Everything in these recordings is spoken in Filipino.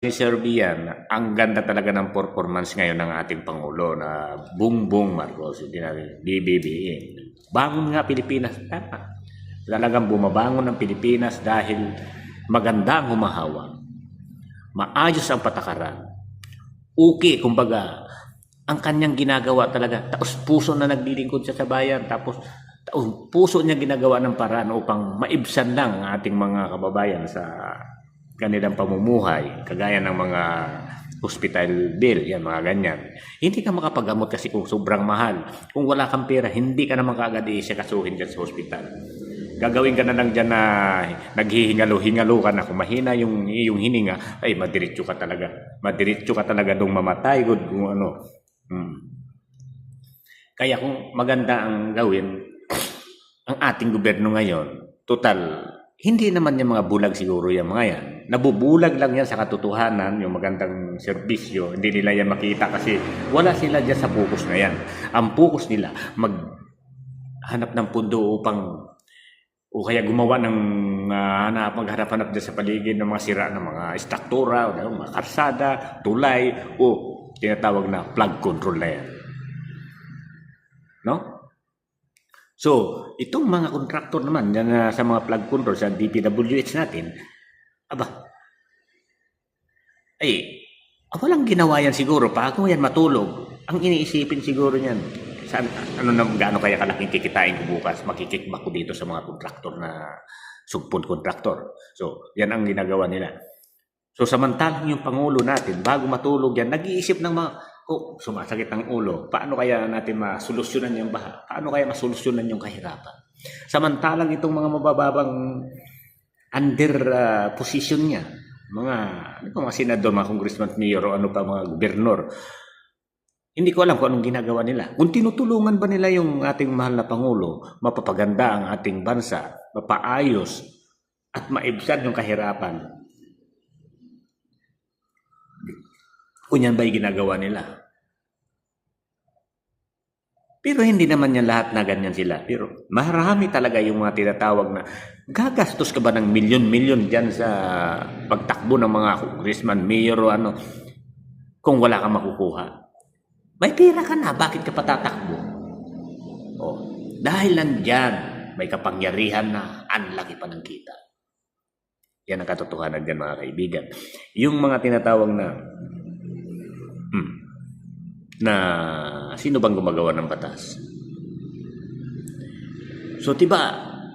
Ni Serbian, ang ganda talaga ng performance ngayon ng ating Pangulo na Bongbong Marcos, hindi natin BBBM. Bangon nga Pilipinas, tama. Talagang bumabangon ng Pilipinas dahil maganda ang humahawa. Maayos ang patakaran. Okay, kumbaga, ang kanyang ginagawa talaga, tapos puso na naglilingkod siya sa bayan, tapos puso niya ginagawa ng paraan upang maibsan lang ang ating mga kababayan sa kanilang pamumuhay, kagaya ng mga hospital bill, yan, mga ganyan. Hindi ka makapagamot kasi kung sobrang mahal. Kung wala kang pera, hindi ka naman kaagad isikasuhin dyan sa hospital. Gagawin ka na lang dyan na naghihingalo-hingalo ka na. Kung mahina yung hininga, ay madiretso ka talaga. Madiretso ka talaga dong mamatay, kung ano. Kaya kung maganda ang gawin, ang ating gobyerno ngayon, total, hindi naman yung mga bulag siguro yung mga yan. Nabubulag lang yan sa katotohanan, yung magandang serbisyo. Hindi nila yan makita kasi wala sila dyan sa focus na yan. Ang focus nila, maghanap ng pundo upang o kaya gumawa ng maghanap-hanap dyan sa paligid ng mga sira ng mga struktura, o mga karsada, tulay, o tinatawag na flood control na yan. No? So, itong mga kontraktor naman yan, sa mga flood control sa DPWH natin, walang ginawa yan siguro. Bago yan matulog, ang iniisipin siguro yan, saan, gaano kaya kalaking kikitain ko bukas, makikikbak ko dito sa mga kontraktor na subpon kontraktor. So, yan ang ginagawa nila. So, samantalang yung Pangulo natin, bago matulog yan, nag-iisip ng mga, sumasakit ang ulo. Paano kaya natin masolusyonan yung baha? Paano kaya masolusyonan yung kahirapan? Samantalang itong mga mabababang under position niya, mga senador, mga congressman, mayor, o ano pa, mga gobernador, hindi ko alam kung anong ginagawa nila. Kung tinutulungan ba nila yung ating mahal na Pangulo, mapapaganda ang ating bansa, mapaayos, at maibsan yung kahirapan. Kung yan ba'y ginagawa nila. Pero hindi naman yan lahat na ganyan sila. Pero marami talaga yung mga tinatawag na gagastos ka ba ng milyon-milyon dyan sa pagtakbo ng mga congressman, mayor o ano, kung wala kang makukuha. May pera ka na, bakit ka patatakbo? Dahil nandyan, may kapangyarihan na ang laki pa ng kita. Yan ang katotohanan dyan, mga kaibigan. Yung mga tinatawag na sino bang gumagawa ng batas? So, diba,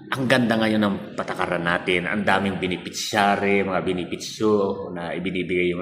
ang ganda ngayon ng patakaran natin, ang daming beneficiary, mga benepisyo na ibinibigay yung